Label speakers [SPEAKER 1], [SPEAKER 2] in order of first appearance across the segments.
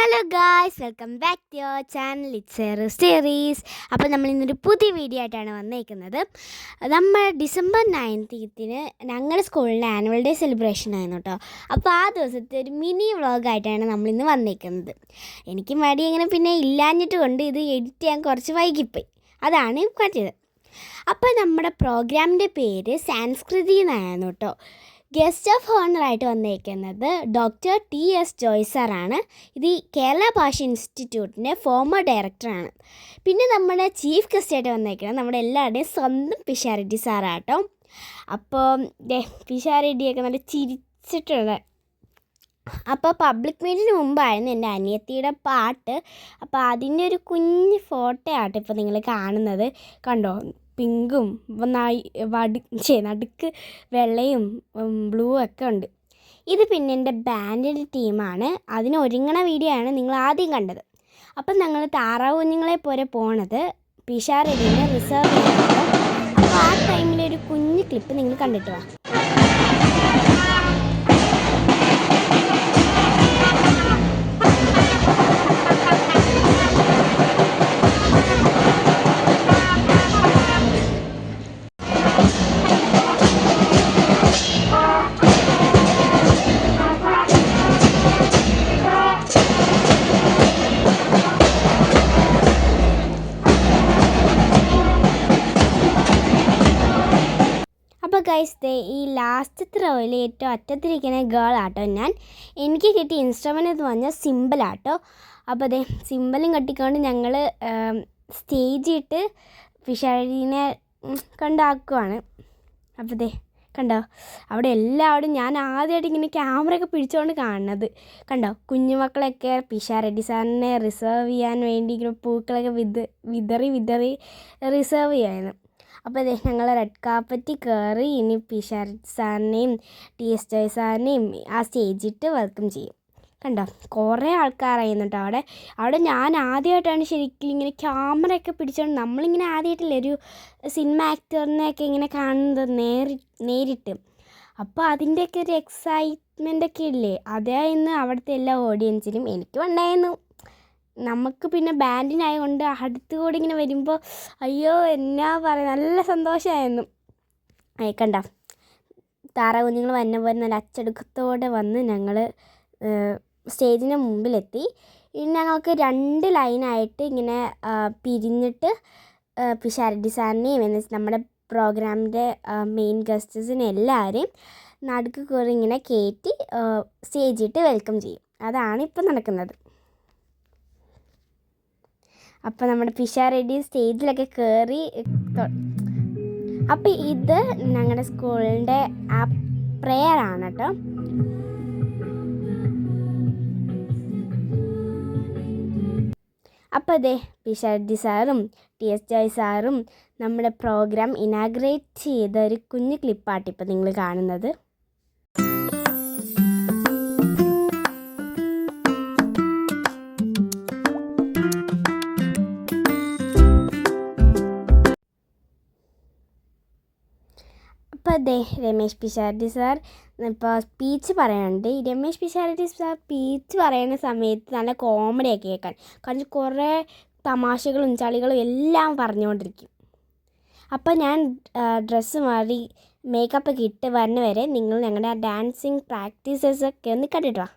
[SPEAKER 1] Hello guys, welcome back to your channel. It's series. അപ്പോൾ നമ്മൾ ഇന്നൊരു പുതിയ വീഡിയോ ആയിട്ടാണ് വന്നിരിക്കുന്നത്. നമ്മൾ ഡിസംബർ 19 ഞങ്ങളുടെ സ്കൂളിൻ്റെ ആനുവൽ ഡേ സെലിബ്രേഷൻ ആയിരുന്നു കേട്ടോ. അപ്പോൾ ആ ദിവസത്തെ ഒരു മിനി വ്ളോഗായിട്ടാണ് നമ്മളിന്ന് വന്നിരിക്കുന്നത്. എനിക്ക് മടി ഇങ്ങനെ പിന്നെ ഇല്ലാഞ്ഞിട്ട് കൊണ്ട് ഇത് എഡിറ്റ് ചെയ്യാൻ കുറച്ച് വൈകിപ്പോയി, അതാണ് പറ്റിയത്. അപ്പോൾ നമ്മുടെ പ്രോഗ്രാമിൻ്റെ പേര് സംസ്കൃതി എന്നായിരുന്നു കേട്ടോ. ഗസ്റ്റ് ഓഫ് ഓണറായിട്ട് വന്നിരിക്കുന്നത് ഡോക്ടർ TS ജോയ് സാറാണ്. ഇത് കേരള ഭാഷ ഇൻസ്റ്റിറ്റ്യൂട്ടിൻ്റെ ഫോമർ ഡയറക്ടറാണ്. പിന്നെ നമ്മുടെ ചീഫ് ഗസ്റ്റായിട്ട് വന്നിരിക്കുന്നത് നമ്മുടെ എല്ലാവരുടെയും സ്വന്തം പിഷാരടി സാറാട്ടോ. അപ്പോൾ പിഷാരടിയൊക്കെ നല്ല ചിരിച്ചിട്ടുണ്ട്. അപ്പോൾ പബ്ലിക് മീറ്റിന് മുമ്പായിരുന്നു എൻ്റെ അനിയത്തിയുടെ പാട്ട്. അപ്പോൾ അതിൻ്റെ ഒരു കുഞ്ഞ് ഫോട്ടോ ആട്ടോ ഇപ്പോൾ നിങ്ങൾ കാണുന്നത്. കണ്ടോ, പിങ്കും നടുക്ക് വെള്ളയും ബ്ലൂ ഒക്കെ ഉണ്ട്. ഇത് പിന്നെ എൻ്റെ ബാൻഡിൻ്റെ ടീമാണ്. അതിന് ഒരുങ്ങണ വീഡിയോ ആണ് നിങ്ങൾ ആദ്യം കണ്ടത്. അപ്പം ഞങ്ങൾ താറാവ് കുഞ്ഞുങ്ങളെ പോലെ പോണത് പിഷാരടിനെ റിസർവ് ചെയ്യുന്നത്. അപ്പോൾ ആ ടൈമിലൊരു കുഞ്ഞ് ക്ലിപ്പ് നിങ്ങൾ കണ്ടിട്ട് വാ. അപ്പോൾ ഗൈസ്, ഈ ലാസ്റ്റത്തെ റോയിൽ ഏറ്റവും അറ്റത്തിരിക്കുന്ന ഗേൾ ആട്ടോ ഞാൻ. എനിക്ക് കിട്ടിയ ഇൻസ്ട്രുമെൻ്റ് എന്ന് പറഞ്ഞാൽ സിമ്പിളാട്ടോ. അപ്പോൾ സിമ്പിളും കെട്ടിക്കൊണ്ട് ഞങ്ങൾ സ്റ്റേജിട്ട് പിഷാരടീനെ കൊണ്ടാക്കുവാണ്. അപ്പോൾ കണ്ടോ, അവിടെ എല്ലാവരും ഞാൻ ആദ്യമായിട്ട് ഇങ്ങനെ ക്യാമറയൊക്കെ പിടിച്ചുകൊണ്ട് കാണുന്നത്. കണ്ടോ, കുഞ്ഞുമക്കളൊക്കെ പിഷാരടി സാറിനെ റിസർവ് ചെയ്യാൻ വേണ്ടി ഇങ്ങനെ പൂക്കളൊക്കെ വിതറി റിസർവ് ചെയ്യായിരുന്നു. അപ്പോൾ ഞങ്ങൾ റെഡ് കാർപ്പറ്റിൽ കയറി ഇനി പിഷാരടി സാറിനെയും TS ജോയ് സാറിനെയും ആ സ്റ്റേജിട്ട് വെൽക്കം ചെയ്യും. കണ്ടോ, കുറേ ആൾക്കാരായിരുന്നു കേട്ടോ അവിടെ ഞാൻ ആദ്യമായിട്ടാണ് ശരിക്കും ഇങ്ങനെ ക്യാമറയൊക്കെ പിടിച്ചുകൊണ്ട്. നമ്മളിങ്ങനെ ആദ്യമായിട്ടല്ലേ ഒരു സിനിമ ആക്ടറിനെയൊക്കെ ഇങ്ങനെ കാണുന്നത് നേരിട്ട്. അപ്പോൾ അതിൻ്റെയൊക്കെ ഒരു എക്സൈറ്റ്മെൻ്റൊക്കെ ഇല്ലേ, അതായിരുന്നു അവിടുത്തെ എല്ലാ ഓഡിയൻസിനും. എനിക്കും ഉണ്ടായിരുന്നു. നമുക്ക് പിന്നെ ബാൻഡിനായതുകൊണ്ട് അടുത്തുകൂടി ഇങ്ങനെ വരുമ്പോൾ അയ്യോ എന്നാ പറയുക, നല്ല സന്തോഷമായിരുന്നു. കണ്ട താറാവ് കുഞ്ഞുങ്ങൾ വന്ന പോലെ നല്ല അച്ചടുക്കത്തോടെ വന്ന് ഞങ്ങൾ സ്റ്റേജിന് മുമ്പിലെത്തി. ഇനി ഞങ്ങൾക്ക് 2 ലൈനായിട്ട് ഇങ്ങനെ പിരിഞ്ഞിട്ട് പിഷാരടി സാറിനെയും നമ്മുടെ പ്രോഗ്രാമിൻ്റെ മെയിൻ ഗസ്റ്റസിനെ എല്ലാവരെയും നടുക്ക് കയറി ഇങ്ങനെ കയറ്റി സ്റ്റേജിട്ട് വെൽക്കം ചെയ്യും. അതാണ് ഇപ്പം നടക്കുന്നത്. അപ്പോൾ നമ്മുടെ പിഷാരടി സ്റ്റേജിലൊക്കെ കയറി. അപ്പോൾ ഇത് ഞങ്ങളുടെ സ്കൂളിൻ്റെ ആ പ്രെയറാണ് കേട്ടോ. അപ്പോൾ പിഷാരടി സാറും TS ജോയ് സാറും നമ്മുടെ പ്രോഗ്രാം ഇനാഗ്രേറ്റ് ചെയ്ത ഒരു കുഞ്ഞു ക്ലിപ്പാട്ട് ഇപ്പോൾ നിങ്ങൾ കാണുന്നത്. അപ്പോൾ രമേശ് പിഷാരടി സാർ ഇപ്പോൾ സ്പീച്ച് പറയാനുണ്ട്. ഈ രമേശ് പിഷാരടി സാർ സ്പീച്ച് പറയുന്ന സമയത്ത് നല്ല കോമഡിയൊക്കെ കേൾക്കാൻ, കാരണം കുറേ തമാശകളും ചളികളും എല്ലാം പറഞ്ഞുകൊണ്ടിരിക്കും. അപ്പോൾ ഞാൻ ഡ്രസ്സ് മാറി മേക്കപ്പൊക്കെ ഇട്ട് വരുന്ന വരെ നിങ്ങൾ ഞങ്ങളുടെ ആ ഡാൻസിങ് പ്രാക്ടീസസൊക്കെ ഒന്ന് കണ്ടിട്ട് വാ.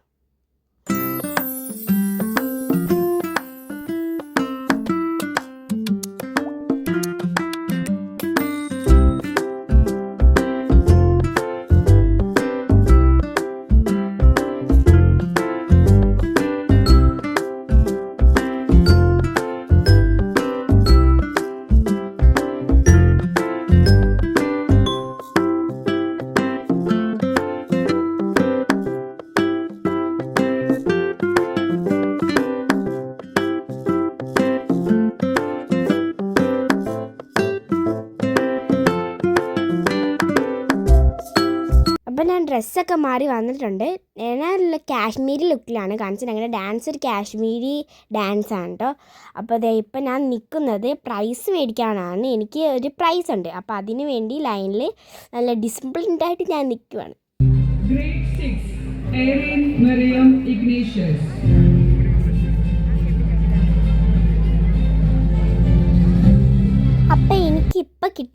[SPEAKER 1] അപ്പോൾ ഞാൻ ഡ്രസ്സൊക്കെ മാറി വന്നിട്ടുണ്ട്. ഞാനുള്ള കാശ്മീരി ലുക്കിലാണ് കാണിച്ചത്. ഞങ്ങളുടെ ഡാൻസ് ഒരു കാശ്മീരി ഡാൻസാണ് കേട്ടോ. അപ്പോൾ ഇപ്പം ഞാൻ നിൽക്കുന്നത് പ്രൈസ് മേടിക്കാനാണ്. എനിക്ക് ഒരു പ്രൈസ് ഉണ്ട്. അപ്പോൾ അതിന് വേണ്ടി ലൈനിൽ നല്ല ഡിസിപ്ലിൻഡായിട്ട് ഞാൻ നിൽക്കുവാണ്.
[SPEAKER 2] Grade 6 Erin Mariam Ignatius.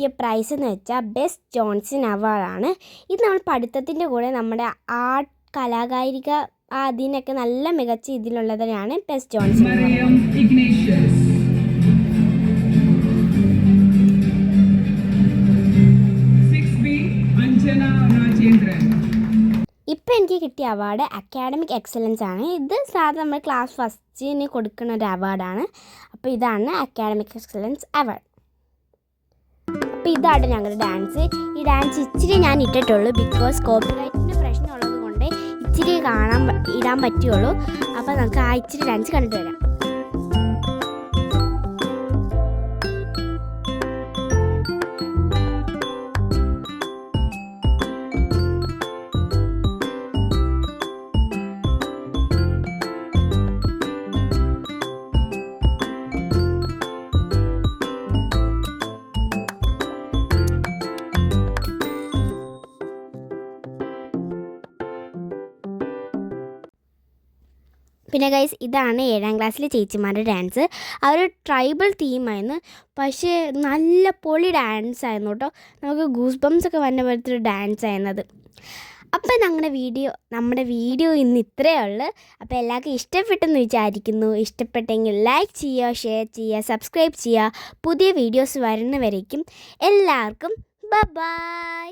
[SPEAKER 1] കിട്ടിയ പ്രൈസ് എന്ന് വെച്ചാൽ ബെസ്റ്റ് ജോൺസൺ അവാർഡാണ്. ഇത് നമ്മൾ പഠിത്തത്തിൻ്റെ കൂടെ നമ്മുടെ ആർട്ട് കലാകാരിക അതിനൊക്കെ നല്ല മികച്ച ഇതിലുള്ളതിനാണ് ബെസ്റ്റ് ജോൺസൺ. ഇപ്പം എനിക്ക് കിട്ടിയ അവാർഡ് അക്കാഡമിക് എക്സലൻസ് ആണ്. ഇത് സാധാരണ നമ്മൾ ക്ലാസ് ഫസ്റ്റിന് കൊടുക്കുന്ന ഒരു അവാർഡാണ്. അപ്പോൾ ഇതാണ് അക്കാഡമിക് എക്സലൻസ് അവാർഡ്. അപ്പോൾ ഇതാണ് ഞങ്ങളുടെ ഡാൻസ്. ഈ ഡാൻസ് ഇച്ചിരി ഞാൻ ഇട്ടിട്ടുള്ളൂ, ബിക്കോസ് കോപ്പിറൈറ്റിൻ്റെ പ്രശ്നമുള്ളത് കൊണ്ട് ഇച്ചിരി ഇടാൻ പറ്റുള്ളൂ. അപ്പോൾ നമുക്ക് ആ ഇച്ചിരി ഡാൻസ് കണ്ടിട്ട് വരാം. പിന്നെ ഗൈസ്, ഇതാണ് 7ാം ക്ലാസ്സിലെ ചേച്ചിമാരുടെ ഡാൻസ്. അവർ ട്രൈബൽ തീമായിരുന്നു, പക്ഷേ നല്ല പൊളി ഡാൻസ് ആയിരുന്നു കേട്ടോ. നമുക്ക് ഗൂസ് ബംസ് ഒക്കെ വന്ന പോലത്തെ ഒരു ഡാൻസ് ആയിരുന്നത്. അപ്പം നമ്മുടെ വീഡിയോ ഇന്ന് ഇത്രയേ ഉള്ളൂ. അപ്പോൾ എല്ലാവർക്കും ഇഷ്ടപ്പെട്ടെന്ന് വിചാരിക്കുന്നു. ഇഷ്ടപ്പെട്ടെങ്കിൽ ലൈക്ക് ചെയ്യുക, ഷെയർ ചെയ്യുക, സബ്സ്ക്രൈബ് ചെയ്യുക. പുതിയ വീഡിയോസ് വരുന്നവരേക്കും എല്ലാവർക്കും ബൈ.